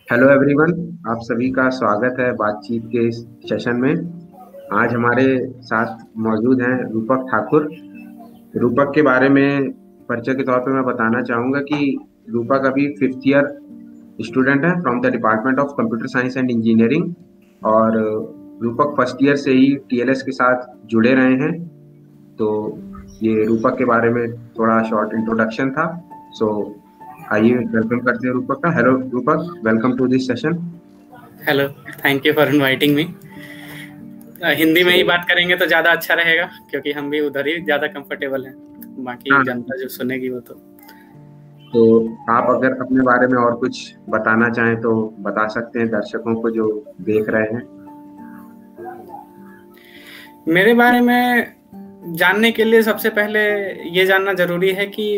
Hello everyone. आप सभी का स्वागत है बातचीत के इस सेशन में। आज हमारे साथ मौजूद हैं रूपक ठाकुर। रूपक के बारे में परिचय के तौर पे मैं बताना चाहूँगा कि रूपक अभी फिफ्थ ईयर स्टूडेंट है from the department of computer science and engineering. और रूपक फर्स्ट ईयर से ही टीएलएस के साथ जुड़े रहे हैं। तो ये रूपक के बारे में थोड़ा शॉर्ट इंट्रोडक्शन था। सो आइए वेलकम करते हैं रूपक का। Hello Roopak, welcome to this session. Hello, thank you for inviting me. Hindi में ही सो बात करेंगे तो ज़्यादा अच्छा रहेगा, क्योंकि हम भी उधर ही ज़्यादा कंफर्टेबल हैं। बाकी हाँ, जनता जो सुनेगी वो तो। तो आप अगर अपने बारे में और कुछ बताना चाहें तो बता सकते हैं दर्शकों को जो देख रहे हैं। मेरे बारे में जानने के लिए सबसे पहले ये जानना ज़रूरी है कि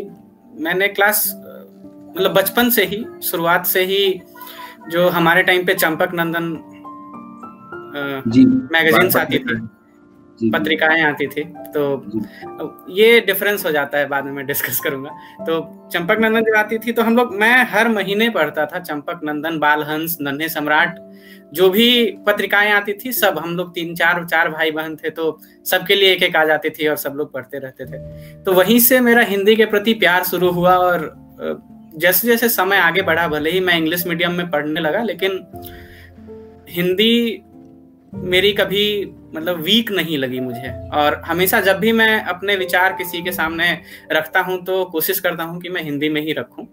मैंने मतलब बचपन से ही, शुरुआत से ही, जो हमारे टाइम पे चंपक नंदन जी, बात मैगजीन्स आती पत्रिका थी, है। जी जी पत्रिकाएं आती थी, तो जी ये डिफरेंस हो जाता है, बाद में मैं डिस्कस करूंगा। तो चंपक नंदन जब आती थी तो मैं हर महीने पढ़ता था चंपक नंदन, बालहंस, नन्हे सम्राट, जो भी पत्रिकाएं आती थी सब। हम लोग तीन चार चार भाई बहन थे, तो सबके लिए एक एक आ जाती थी और सब लोग पढ़ते रहते थे। तो वहीं से मेरा हिंदी के प्रति प्यार शुरू हुआ। और जैसे जैसे समय आगे बढ़ा, भले ही मैं इंग्लिश मीडियम में पढ़ने लगा, लेकिन हिंदी मेरी कभी मतलब वीक नहीं लगी मुझे। और हमेशा जब भी मैं अपने विचार किसी के सामने रखता हूं तो कोशिश करता हूं कि मैं हिंदी में ही रखूं।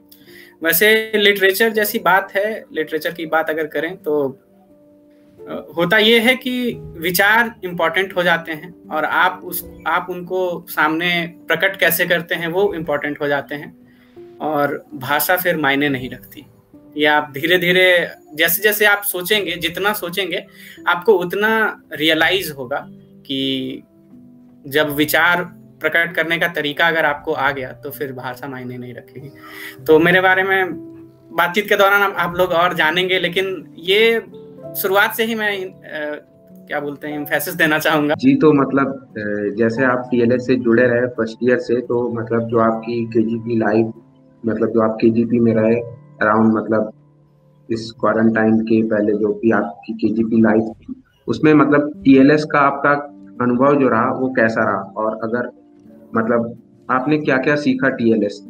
वैसे लिटरेचर जैसी बात है, लिटरेचर की बात अगर करें तो होता ये है कि विचार इंपॉर्टेंट हो जाते हैं, और आप उनको सामने प्रकट कैसे करते हैं वो इंपॉर्टेंट हो जाते हैं, और भाषा फिर मायने नहीं रखती। या आप धीरे धीरे, जैसे जैसे आप सोचेंगे, जितना सोचेंगे आपको उतना रियलाइज होगा कि जब विचार प्रकट करने का तरीका अगर आपको आ गया तो फिर भाषा मायने नहीं रखेगी। तो मेरे बारे में बातचीत के दौरान आप लोग और जानेंगे, लेकिन ये शुरुआत से ही मैं क्या बोलते हैं, एम्फेसिस देना चाहूंगा। जी। तो मतलब जैसे आप टीएलएस से जुड़े रहे फर्स्ट ईयर से, तो मतलब जो आपकी केजीपी लाइफ, मतलब जो आप केजीपी में रहे अराउंड, मतलब इस क्वारंटाइन के पहले जो भी आपकी केजीपी लाइफ थी, उसमें मतलब टीएलएस का आपका अनुभव जो रहा वो कैसा रहा? और अगर मतलब आपने क्या क्या सीखा टीएलएस,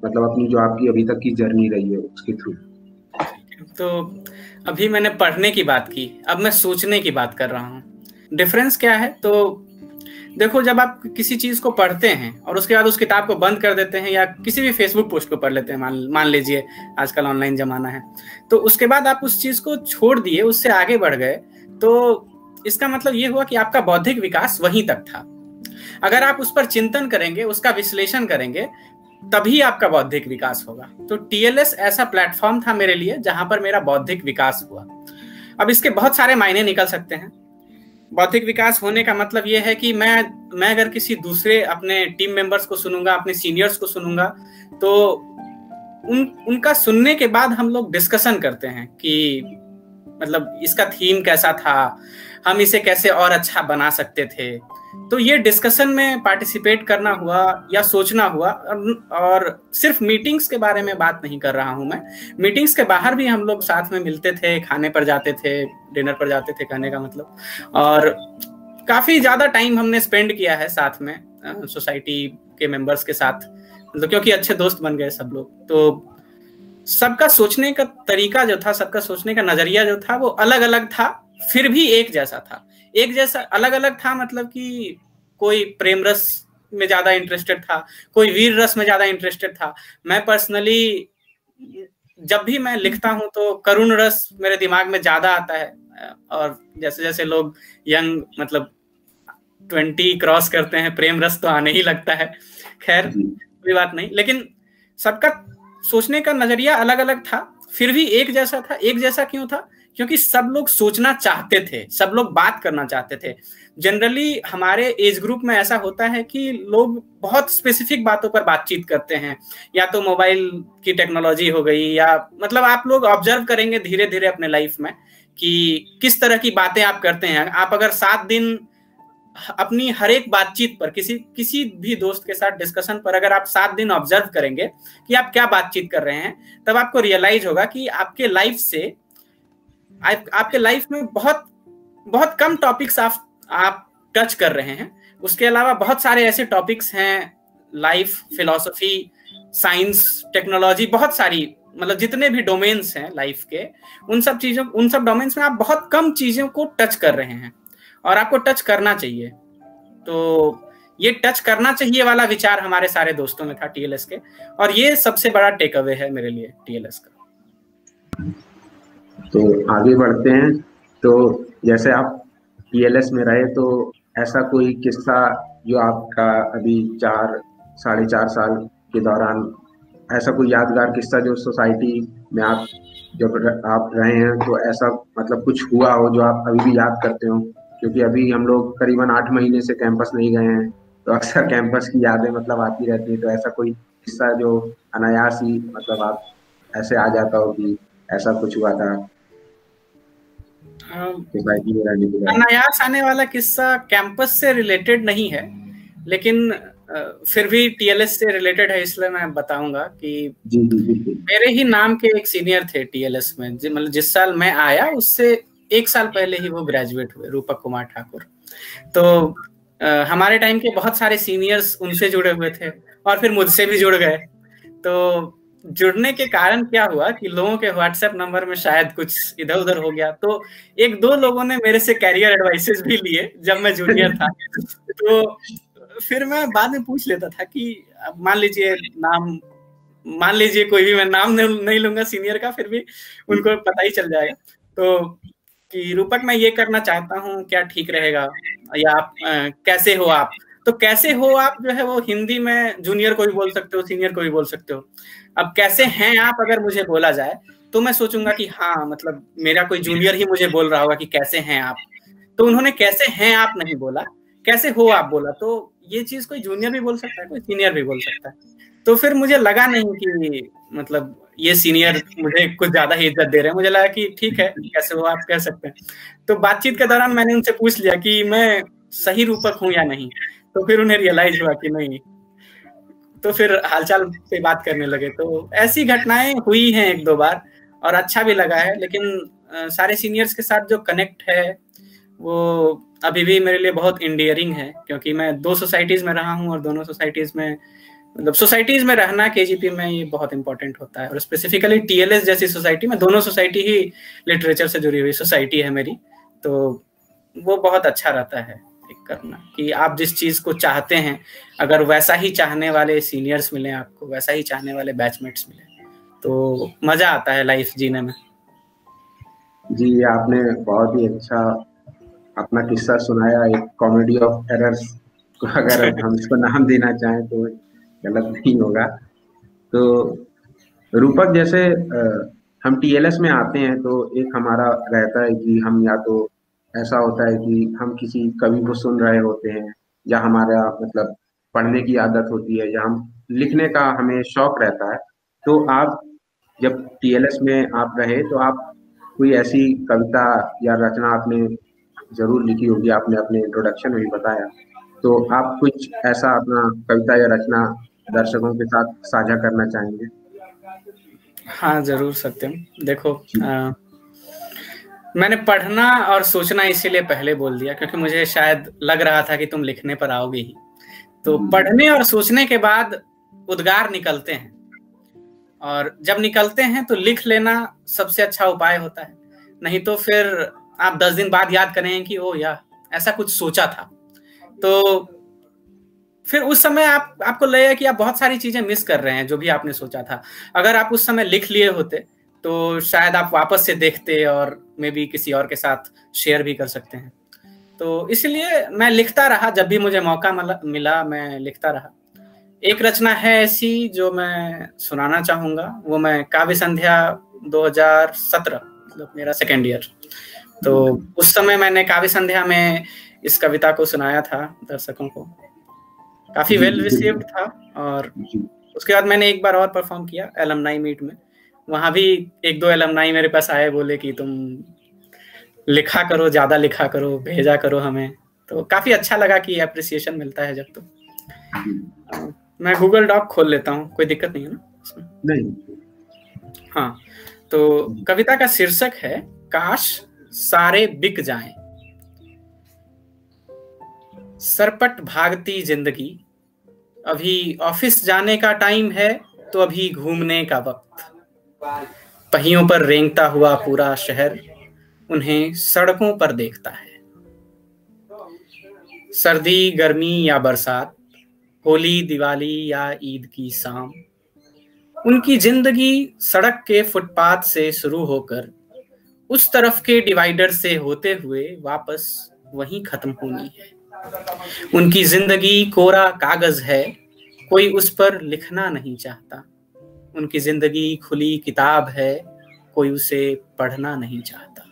मतलब अपनी जो आपकी अभी तक की जर्नी रही है उसके थ्रू। तो अभी मैंने पढ़ने की बात की, अब मैं सोचने की बात कर रहा हूँ। डिफरेंस क्या है? तो देखो, जब आप किसी चीज को पढ़ते हैं और उसके बाद उस किताब को बंद कर देते हैं, या किसी भी फेसबुक पोस्ट को पढ़ लेते हैं, मान लीजिए आजकल ऑनलाइन जमाना है, तो उसके बाद आप उस चीज को छोड़ दिए, उससे आगे बढ़ गए, तो इसका मतलब ये हुआ कि आपका बौद्धिक विकास वहीं तक था। अगर आप उस पर चिंतन करेंगे, उसका विश्लेषण करेंगे, तभी आपका बौद्धिक विकास होगा। तो टीएलएस ऐसा प्लेटफॉर्म था मेरे लिए जहां पर मेरा बौद्धिक विकास हुआ। अब इसके बहुत सारे मायने निकल सकते हैं। बौद्धिक विकास होने का मतलब यह है कि मैं अगर किसी दूसरे अपने टीम मेंबर्स को सुनूंगा, अपने सीनियर्स को सुनूंगा, तो उनका सुनने के बाद हम लोग डिस्कशन करते हैं कि मतलब इसका थीम कैसा था, हम इसे कैसे और अच्छा बना सकते थे। तो ये डिस्कशन में पार्टिसिपेट करना हुआ या सोचना हुआ। और सिर्फ मीटिंग्स के बारे में बात नहीं कर रहा हूं मैं, मीटिंग्स के बाहर भी हम लोग साथ में मिलते थे, खाने पर जाते थे, डिनर पर जाते थे, कहने का मतलब। और काफी ज्यादा टाइम हमने स्पेंड किया है साथ में, सोसाइटी के मेंबर्स के साथ, मतलब क्योंकि अच्छे दोस्त बन गए सब लोग। तो सबका सोचने का तरीका जो था, सबका सोचने का नजरिया जो था, वो अलग अलग था, फिर भी एक जैसा था। एक जैसा अलग अलग था मतलब कि कोई प्रेम रस में ज्यादा इंटरेस्टेड था, कोई वीर रस में ज्यादा इंटरेस्टेड था। मैं पर्सनली जब भी मैं लिखता हूं तो करुण रस मेरे दिमाग में ज्यादा आता है। और जैसे जैसे लोग यंग, मतलब 20 क्रॉस करते हैं, प्रेम रस तो आने ही लगता है। खैर, जी कोई बात नहीं, लेकिन सबका सोचने का नजरिया अलग अलग था, फिर भी एक जैसा था। एक जैसा क्यों था? क्योंकि सब लोग सोचना चाहते थे, सब लोग बात करना चाहते थे। जनरली हमारे एज ग्रुप में ऐसा होता है कि लोग बहुत स्पेसिफिक बातों पर बातचीत करते हैं, या तो मोबाइल की टेक्नोलॉजी हो गई, या मतलब आप लोग ऑब्जर्व करेंगे धीरे धीरे अपने लाइफ में कि किस तरह की बातें आप करते हैं। आप अगर 7 दिन अपनी हर एक बातचीत पर, किसी किसी भी दोस्त के साथ डिस्कशन पर अगर आप 7 दिन ऑब्जर्व करेंगे कि आप क्या बातचीत कर रहे हैं, तब आपको रियलाइज होगा कि आपके लाइफ से आपके लाइफ में बहुत बहुत कम टॉपिक्स आप टच कर रहे हैं। उसके अलावा बहुत सारे ऐसे टॉपिक्स हैं, लाइफ, फिलॉसफी, साइंस, टेक्नोलॉजी, बहुत सारी, मतलब जितने भी डोमेन्स हैं लाइफ के, उन सब डोमेन्स में आप बहुत कम चीजों को टच कर रहे हैं और आपको टच करना चाहिए। तो ये टच करना चाहिए वाला विचार हमारे सारे दोस्तों में था टीएलएस के, और ये सबसे बड़ा टेक अवे है मेरे लिए टीएलएस का। तो आगे बढ़ते हैं। तो जैसे आप टीएलएस में रहे, तो ऐसा कोई किस्सा जो आपका अभी 4-4.5 साल के दौरान, ऐसा कोई यादगार किस्सा जो सोसाइटी में आप जब आप रहे हैं, तो ऐसा मतलब कुछ हुआ हो जो आप अभी भी याद करते हो? क्योंकि अभी हम लोग करीबन 8 महीने से कैंपस नहीं गए हैं, तो अक्सर कैंपस की यादें मतलब आती रहती है। तो ऐसा कोई किस्सा जो अनायास ही मतलब आप ऐसे आ जाता हो कि ऐसा कुछ हुआ था सोसाइटी में रहने के बाद? अनायास आने वाला किस्सा कैंपस से रिलेटेड नहीं है, लेकिन फिर भी टीएलएस से रिलेटेड है, इसलिए मैं बताऊंगा कि जी जी, मेरे ही नाम के एक सीनियर थे टीएलएस में, मतलब जिस साल मैं आया उससे 1 साल पहले ही वो ग्रेजुएट हुए, रूपक कुमार ठाकुर। तो हमारे टाइम के बहुत सारे सीनियर्स उनसे जुड़े हुए थे और फिर मुझसे भी जुड़ गए। तो जुड़ने के कारण क्या हुआ कि लोगों के व्हाट्सएप नंबर में शायद कुछ इधर उधर हो गया, तो 1-2 लोगों ने मेरे से कैरियर एडवाइसेस भी लिए जब मैं जूनियर था। तो फिर मैं बाद में पूछ लेता था कि मान लीजिए कोई भी, मैं नाम नहीं लूंगा सीनियर का, फिर भी उनको पता ही चल जाएगा। तो कि रूपक मैं ये करना चाहता हूँ, क्या ठीक रहेगा, या आप कैसे हो आप। तो कैसे हो आप जो है वो हिंदी में जूनियर को भी बोल सकते हो, सीनियर को भी बोल सकते हो। अब कैसे हैं आप अगर मुझे बोला जाए तो मैं सोचूंगा कि हाँ, मतलब मेरा कोई जूनियर ही मुझे बोल रहा होगा कि कैसे हैं आप। तो उन्होंने कैसे हैं आप नहीं बोला, कैसे हो आप बोला। तो ये चीज कोई जूनियर भी बोल सकता है, कोई सीनियर भी बोल सकता है। तो फिर मुझे लगा नहीं कि मतलब ये सीनियर मुझे कुछ ज्यादा ही इज्जत दे रहे हैं, मुझे लगा कि ठीक है, कैसे हो आप कह सकते हैं। तो बातचीत के दौरान मैंने उनसे पूछ लिया कि मैं सही रूपक हूँ या नहीं। तो फिर उन्हें रियलाइज हुआ कि नहीं, तो फिर हालचाल पे बात करने लगे। तो ऐसी घटनाएं हुई हैं 1-2 बार और अच्छा भी लगा है। लेकिन सारे सीनियर्स के साथ जो कनेक्ट है वो अभी भी मेरे लिए बहुत इंडियरिंग है, क्योंकि मैं 2 सोसाइटीज में रहा हूँ और दोनों सोसाइटीज में, मतलब सोसाइटीज में रहना केजीपी में ये बहुत इंपॉर्टेंट होता है। और स्पेसिफिकली टीएलएस जैसी सोसाइटी में, दोनों सोसाइटी ही लिटरेचर से जुड़ी हुई सोसाइटी है मेरी, तो वो बहुत अच्छा रहता है करना कि आप जिस चीज को चाहते हैं, अगर वैसा ही चाहने वाले सीनियर्स मिले आपको, वैसा ही चाहने वाले बैचमेट्स मिले, तो मजा आता है लाइफ जीने में। जी, आपने बहुत ही अच्छा अपना किस्सा सुनाया, एक कॉमेडी ऑफ एरर्स को अगर हम इसको नाम देना चाहें तो गलत नहीं होगा। तो रूपक, जैसे हम टीएलएस में आते हैं तो एक हमारा रहता है कि हम, या तो ऐसा होता है कि हम किसी कवि को सुन रहे होते हैं, या हमारा मतलब पढ़ने की आदत होती है, या हम लिखने का हमें शौक रहता है। तो आप जब टीएलएस में आप रहे तो आप कोई ऐसी कविता या रचना आपने जरूर लिखी होगी, आपने अपने इंट्रोडक्शन में भी बताया। तो आप कुछ ऐसा अपना कविता या रचना दर्शकों के साथ साझा करना चाहेंगे? हाँ जरूर सत्यम। देखो, मैंने पढ़ना और सोचना इसीलिए पहले बोल दिया क्योंकि मुझे शायद लग रहा था कि तुम लिखने पर आओगे ही। तो पढ़ने और सोचने के बाद उद्गार निकलते हैं, और जब निकलते हैं तो लिख लेना सबसे अच्छा उपाय होता है। नहीं तो फिर आप 10 दिन बाद याद करें कि ओ यार ऐसा कुछ सोचा था। तो फिर उस समय आपको लगेगा कि आप बहुत सारी चीजें मिस कर रहे हैं जो भी आपने सोचा था। अगर आप उस समय लिख लिए होते तो शायद आप वापस से देखते और मे बी किसी और के साथ शेयर भी कर सकते हैं। तो इसलिए मैं लिखता रहा, जब भी मुझे मौका मिला मैं लिखता रहा। एक रचना है ऐसी जो मैं सुनाना चाहूंगा, वो मैं काव्य संध्या 2017, मतलब मेरा 2nd ईयर, तो उस समय मैंने काव्य संध्या में इस कविता को सुनाया था दर्शकों को। काफी वेल रिसीव्ड था। और उसके बाद मैंने एक बार और परफॉर्म किया एलमनाई मीट में। वहां भी 1-2 एलमनाई मेरे पास आए, बोले कि तुम लिखा करो, ज्यादा लिखा करो, भेजा करो हमें। तो काफी अच्छा लगा कि अप्रिसिएशन मिलता है जब। तो मैं गूगल डॉक खोल लेता हूँ, कोई दिक्कत नहीं है ना? नहीं। हाँ, तो कविता का शीर्षक है काश सारे बिक जाएं। सरपट भागती जिंदगी, अभी ऑफिस जाने का टाइम है तो अभी घूमने का वक्त। पहियों पर रेंगता हुआ पूरा शहर उन्हें सड़कों पर देखता है। सर्दी गर्मी या बरसात, होली दिवाली या ईद की शाम, उनकी जिंदगी सड़क के फुटपाथ से शुरू होकर उस तरफ के डिवाइडर से होते हुए वापस वहीं खत्म होनी है। उनकी जिंदगी कोरा कागज है, कोई उस पर लिखना नहीं चाहता। उनकी जिंदगी खुली किताब है, कोई उसे पढ़ना नहीं चाहता।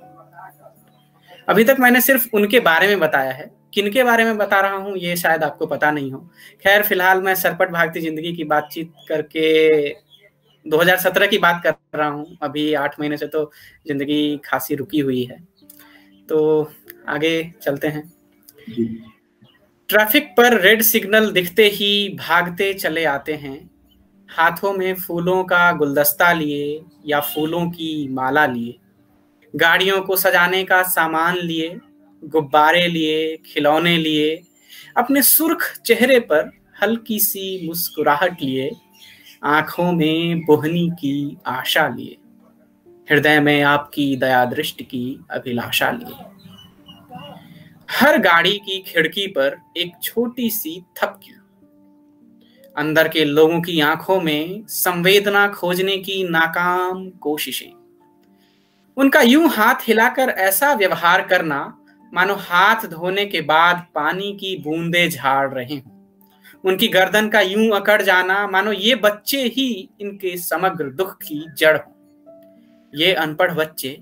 अभी तक मैंने सिर्फ उनके बारे में बताया है, किनके बारे में बता रहा हूं ये शायद आपको पता नहीं हो। खैर, फिलहाल मैं सरपट भागती जिंदगी की बातचीत करके 2017 की बात कर रहा हूं। अभी 8 महीने से तो जिंदगी खासी रुकी हुई है। तो आगे चलते हैं। ट्रैफिक पर रेड सिग्नल दिखते ही भागते चले आते हैं, हाथों में फूलों का गुलदस्ता लिए या फूलों की माला लिए, गाड़ियों को सजाने का सामान लिए, गुब्बारे लिए, खिलौने लिए, अपने सुर्ख चेहरे पर हल्की सी मुस्कुराहट लिए, आंखों में बोहनी की आशा लिए, हृदय में आपकी दया दृष्टि की अभिलाषा लिए। हर गाड़ी की खिड़की पर एक छोटी सी थपकी, अंदर के लोगों की आंखों में संवेदना खोजने की नाकाम कोशिशें। उनका यूं हाथ हिलाकर ऐसा व्यवहार करना मानो हाथ धोने के बाद पानी की बूंदें झाड़ रहे हों। उनकी गर्दन का यूं अकड़ जाना मानो ये बच्चे ही इनके समग्र दुख की जड़ हों। ये अनपढ़ बच्चे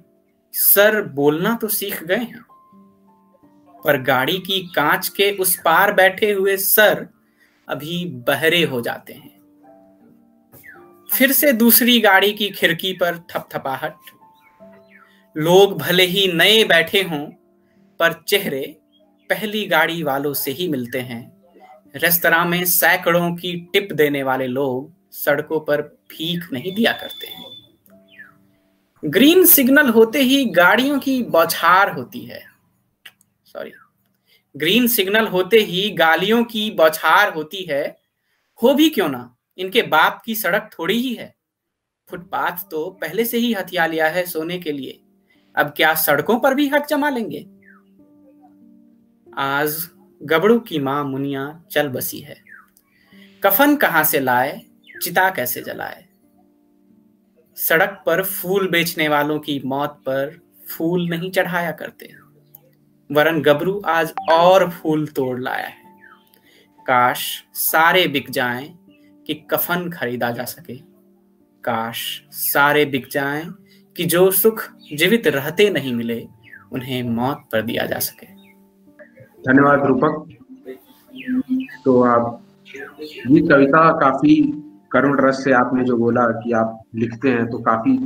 सर बोलना तो सीख गए हैं, पर गाड़ी की कांच के उस पार बैठे हुए सर अभी बहरे हो जाते हैं। फिर से दूसरी गाड़ी की खिड़की पर थपथपाहट। लोग भले ही नए बैठे हों, पर चेहरे पहली गाड़ी वालों से ही मिलते हैं। रेस्तरां में सैकड़ों की टिप देने वाले लोग सड़कों पर भीख नहीं दिया करते हैं। ग्रीन सिग्नल होते ही गाड़ियों की बौछार होती है। ग्रीन सिग्नल होते ही गालियों की बौछार होती है। हो भी क्यों ना, इनके बाप की सड़क थोड़ी ही है। फुटपाथ तो पहले से ही हथिया लिया है सोने के लिए, अब क्या सड़कों पर भी हक जमा लेंगे। आज गबड़ू की मां मुनिया चल बसी है। कफन कहां से लाए, चिता कैसे जलाए। सड़क पर फूल बेचने वालों की मौत पर फूल नहीं चढ़ाया करते, वरन गबरू आज और फूल तोड़ लाया है। काश सारे बिक जाएं कि कफन खरीदा जा सके। काश सारे बिक जाएं कि जो सुख जीवित रहते नहीं मिले उन्हें मौत पर दिया जा सके। धन्यवाद रूपक। तो आप ये कविता काफी करुण रस से आपने जो बोला कि आप लिखते हैं, तो काफी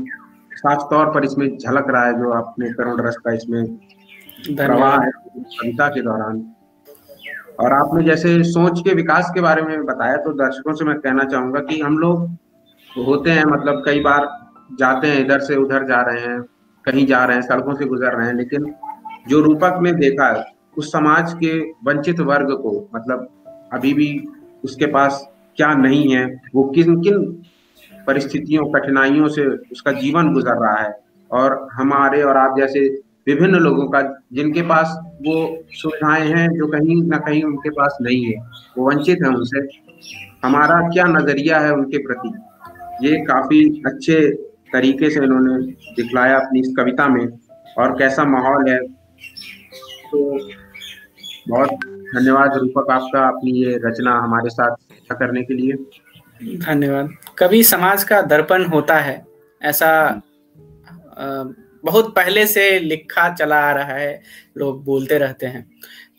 साफ तौर पर इसमें झलक रहा है जो आपने करुण रस का इसमें प्रवाह है कविता के दौरान। और आपने जैसे सोच के विकास के बारे में बताया, तो दर्शकों से मैं कहना चाहूंगा कि हम लोग होते हैं, मतलब कई बार जाते हैं, इधर से उधर जा रहे हैं, कहीं जा रहे हैं, सड़कों से गुजर रहे हैं, लेकिन जो रूपक ने देखा है उस समाज के वंचित वर्ग को, मतलब अभी भी उसके पास क्या नहीं है, वो किन किन परिस्थितियों कठिनाइयों से उसका जीवन गुजर रहा है, और हमारे और आप जैसे विभिन्न लोगों का जिनके पास वो सुविधाएं हैं जो कहीं ना कहीं उनके पास नहीं है, वो वंचित है उनसे, हमारा क्या नजरिया है उनके प्रति, ये काफी अच्छे तरीके से इन्होंने दिखलाया अपनी इस कविता में, और कैसा माहौल है। तो बहुत धन्यवाद रूपक आपका, अपनी ये रचना हमारे साथ साझा करने के लिए। धन्यवाद। कवि समाज का दर्पण होता है, ऐसा बहुत पहले से लिखा चला आ रहा है, लोग बोलते रहते हैं।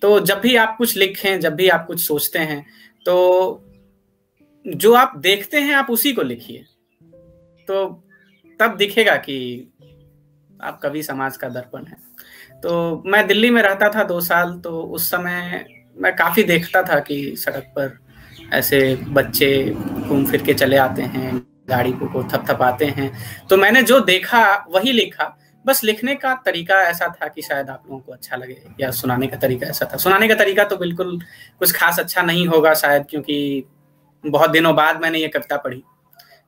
तो जब भी आप कुछ लिखें, जब भी आप कुछ सोचते हैं, तो जो आप देखते हैं आप उसी को लिखिए, तो तब दिखेगा कि आप कवि समाज का दर्पण है। तो मैं दिल्ली में रहता था 2 साल, तो उस समय मैं काफी देखता था कि सड़क पर ऐसे बच्चे घूम फिर के चले आते हैं, गाड़ी को थपथपाते हैं। तो मैंने जो देखा वही लिखा। बस लिखने का तरीका ऐसा था कि शायद आप लोगों को अच्छा लगे, या सुनाने का तरीका ऐसा था। सुनाने का तरीका तो बिल्कुल कुछ खास अच्छा नहीं होगा शायद, क्योंकि बहुत दिनों बाद मैंने ये कविता पढ़ी।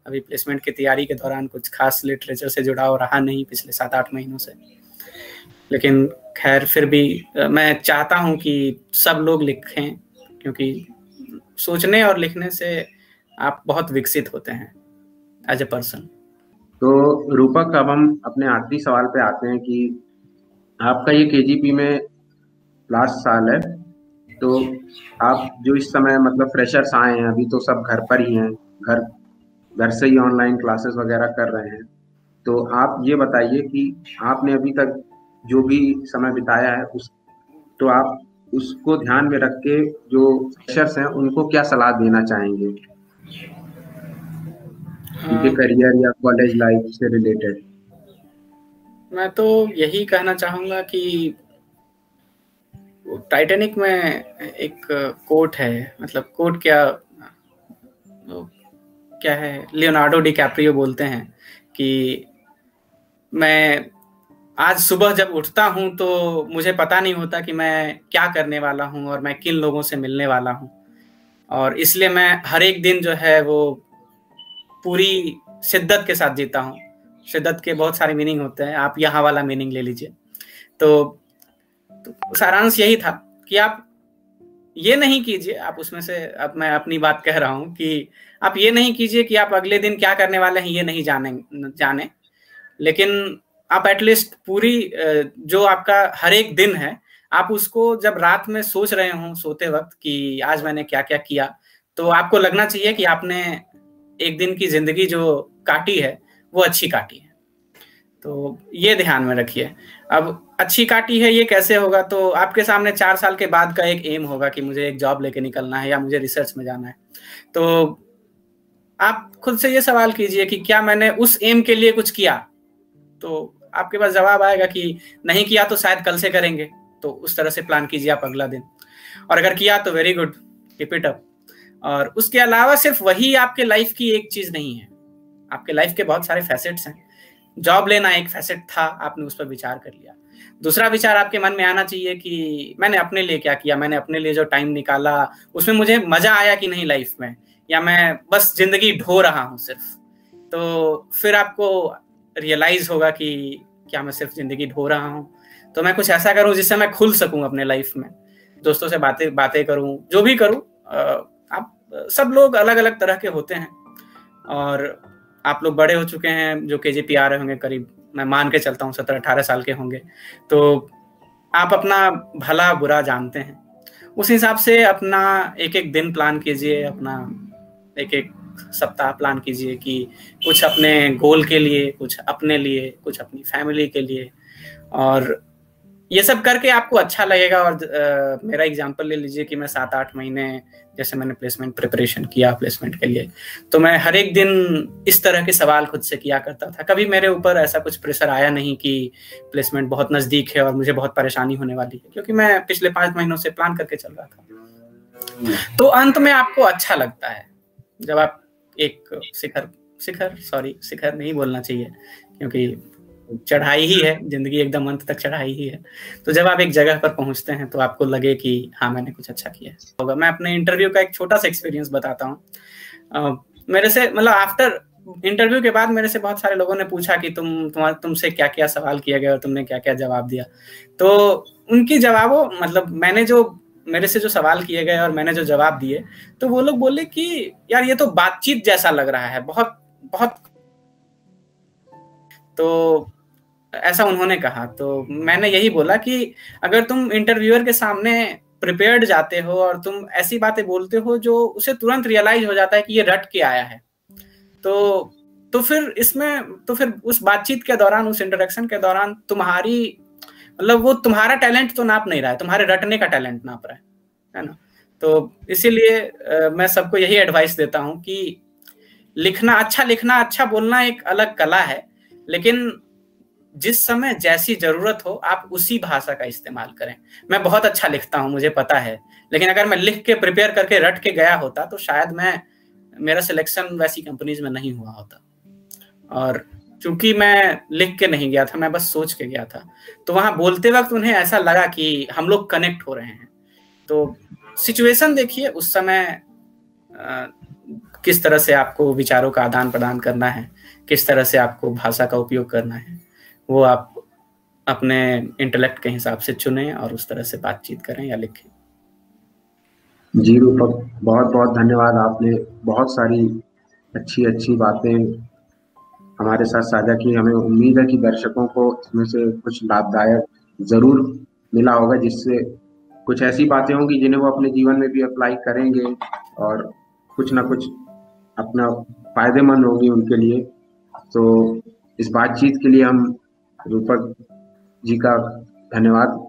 अभी प्लेसमेंट की तैयारी के दौरान कुछ खास लिटरेचर से जुड़ाव रहा नहीं पिछले 7-8 महीनों से। लेकिन खैर फिर भी मैं चाहता हूं कि सब लोग लिखें, क्योंकि सोचने और लिखने से आप बहुत विकसित होते हैं एज ए पर्सन। तो रूपक, अब हम अपने आखिरी सवाल पे आते हैं कि आपका ये केजीपी में लास्ट साल है, तो आप जो इस समय मतलब फ्रेशर्स आए हैं, अभी तो सब घर पर ही हैं, घर से ही ऑनलाइन क्लासेस वगैरह कर रहे हैं, तो आप ये बताइए कि आपने अभी तक जो भी समय बिताया है तो आप उसको ध्यान में रख के जो फ्रेशर्स हैं उनको क्या सलाह देना चाहेंगे उनके करियर या कॉलेज लाइफ से रिलेटेड? मैं तो यही कहना चाहूंगा कि टाइटैनिक में एक कोट है, मतलब कोट क्या है, लियोनार्डो डिकैप्रियो बोलते हैं कि मैं आज सुबह जब उठता हूं तो मुझे पता नहीं होता कि मैं क्या करने वाला हूं और मैं किन लोगों से मिलने वाला हूं, और इसलिए मैं हर एक दिन जो है वो पूरी शिद्दत के साथ जीता हूं। शिद्दत के बहुत सारे मीनिंग होते हैं, आप यहाँ वाला मीनिंग ले लीजिए। तो सारांश यही था कि आप ये नहीं कीजिए, आप उसमें से, अब मैं अपनी बात कह रहा हूं कि आप ये नहीं कीजिए कि आप अगले दिन क्या करने वाले हैं ये नहीं जाने, लेकिन आप एटलीस्ट पूरी जो आपका हर एक दिन है, आप उसको जब रात में सोच रहे हो सोते वक्त कि आज मैंने क्या क्या किया, तो आपको लगना चाहिए कि आपने एक दिन की जिंदगी जो काटी है वो अच्छी काटी है। तो ये ध्यान में रखिए। अब अच्छी काटी है ये कैसे होगा, तो आपके सामने 4 साल के बाद का एक एम होगा कि मुझे एक जॉब लेके निकलना है या मुझे रिसर्च में जाना है। तो आप खुद से ये सवाल कीजिए कि क्या मैंने उस एम के लिए कुछ किया, तो आपके पास जवाब आएगा कि नहीं किया तो शायद कल से करेंगे। तो उस तरह से प्लान कीजिए आप अगला दिन, और अगर किया तो very good, keep it up. और उसके अलावा सिर्फ वही आपके लाइफ की एक चीज नहीं है, आपके लाइफ के बहुत सारे फैसेट्स हैं। जॉब लेना एक फैसेट था, आपने उस पर विचार कर लिया। दूसरा विचार आपके मन में आना चाहिए कि मैंने अपने लिए क्या किया, मैंने अपने लिए जो टाइम निकाला उसमें मुझे मजा आया कि नहीं लाइफ में, या मैं बस जिंदगी ढो रहा हूं सिर्फ। तो फिर आपको रियलाइज होगा कि क्या मैं सिर्फ जिंदगी ढो रहा हूं, तो मैं कुछ ऐसा करूं जिससे मैं खुल सकूं अपने लाइफ में, दोस्तों से बातें करूं, जो भी करूं। आप सब लोग अलग अलग तरह के होते हैं, और आप लोग बड़े हो चुके हैं, जो केजीपी आ रहे होंगे करीब, मैं मान के चलता हूँ 17-18 साल के होंगे, तो आप अपना भला बुरा जानते हैं। उस हिसाब से अपना एक एक दिन प्लान कीजिए, अपना एक एक सप्ताह प्लान कीजिए कि कुछ अपने गोल के लिए, कुछ अपने लिए, कुछ अपनी फैमिली के लिए, और ये सब करके आपको अच्छा लगेगा। और मेरा एग्जांपल ले लीजिए कि मैं 7-8 महीने जैसे मैंने प्लेसमेंट प्रिपरेशन किया प्लेसमेंट के लिए, तो मैं हर एक दिन इस तरह के सवाल खुद से किया करता था। कभी मेरे ऊपर ऐसा कुछ प्रेशर आया नहीं कि प्लेसमेंट बहुत नजदीक है और मुझे बहुत परेशानी होने वाली है, क्योंकि मैं पिछले 5 महीनों से प्लान करके चल रहा था। तो अंत में आपको अच्छा लगता है जब आप एक शिखर नहीं बोलना चाहिए, क्योंकि चढ़ाई ही है जिंदगी, एकदम अंत तक चढ़ाई ही है। तो जब आप एक जगह पर पहुंचते हैं तो आपको लगे कि हाँ मैंने कुछ अच्छा किया होगा। मैं अपने इंटरव्यू का एक छोटा सा एक्सपीरियंस बताता हूँ। मेरे से मतलब आफ्टर इंटरव्यू के बाद मेरे से बहुत सारे लोगों ने पूछा कि तुमसे क्या क्या सवाल किया गया और तुमने क्या क्या जवाब दिया। तो उनकी जवाबों मतलब मेरे से जो सवाल किए गए और मैंने जो जवाब दिए, तो वो लोग बोले कि यार ये तो बातचीत जैसा लग रहा है, बहुत बहुत। तो ऐसा उन्होंने कहा। तो मैंने यही बोला कि अगर तुम इंटरव्यूअर के सामने प्रिपेयर्ड जाते हो और तुम ऐसी बातें बोलते हो जो उसे तुरंत रियलाइज हो जाता है कि ये रट के आया है, तो फिर उस बातचीत के दौरान, उस इंटरेक्शन के दौरान तुम्हारी मतलब वो तुम्हारा टैलेंट तो नाप नहीं रहा है, तुम्हारे रटने का टैलेंट नाप रहा है ना। तो इसीलिए मैं सबको यही एडवाइस देता हूं कि लिखना, अच्छा बोलना एक अलग कला है, लेकिन जिस समय जैसी जरूरत हो आप उसी भाषा का इस्तेमाल करें। मैं बहुत अच्छा लिखता हूं, मुझे पता है, लेकिन अगर मैं लिख के प्रिपेयर करके रट के गया होता तो शायद मेरा सिलेक्शन वैसी कंपनीज में नहीं हुआ होता। और क्योंकि मैं लिख के नहीं गया था, मैं बस सोच के गया था, तो वहां बोलते वक्त उन्हें ऐसा लगा कि हम लोग कनेक्ट हो रहे हैं। तो सिचुएशन देखिए उस समय किस तरह से आपको विचारों का आदान प्रदान करना है, किस तरह से आपको भाषा का उपयोग करना है, वो आप अपने इंटेलेक्ट के हिसाब से चुनें और उस तरह से बातचीत करें या लिखें। जी रूपक, बहुत बहुत धन्यवाद। आपने बहुत सारी अच्छी अच्छी बातें हमारे साथ साझा की। हमें उम्मीद है कि दर्शकों को इसमें से कुछ लाभदायक जरूर मिला होगा, जिससे कुछ ऐसी बातें होंगी जिन्हें वो अपने जीवन में भी अप्लाई करेंगे और कुछ ना कुछ अपना फायदेमंद होगी उनके लिए। तो इस बातचीत के लिए हम रूपक जी का धन्यवाद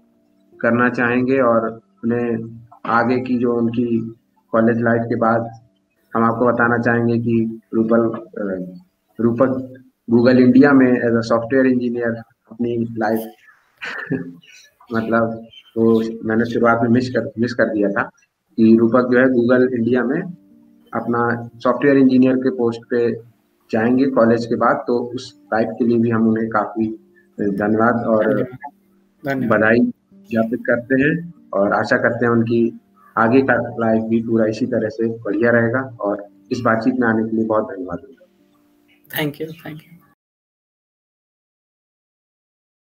करना चाहेंगे और उन्हें आगे की जो उनकी कॉलेज लाइफ के बाद हम आपको बताना चाहेंगे कि रूपक गूगल इंडिया में एज अ सॉफ्टवेयर इंजीनियर अपनी लाइफ मतलब वो मैंने शुरुआत में मिस कर दिया था कि रूपक जो है गूगल इंडिया में अपना सॉफ्टवेयर इंजीनियर के पोस्ट पे जाएंगे कॉलेज के बाद। तो उस लाइफ के लिए भी हम उन्हें काफी धन्यवाद और बधाई ज्ञापित करते हैं और आशा करते हैं उनकी आगे का लाइफ भी पूरा इसी तरह से बढ़िया रहेगा। और इस बातचीत में आने के लिए बहुत धन्यवाद। Thank you.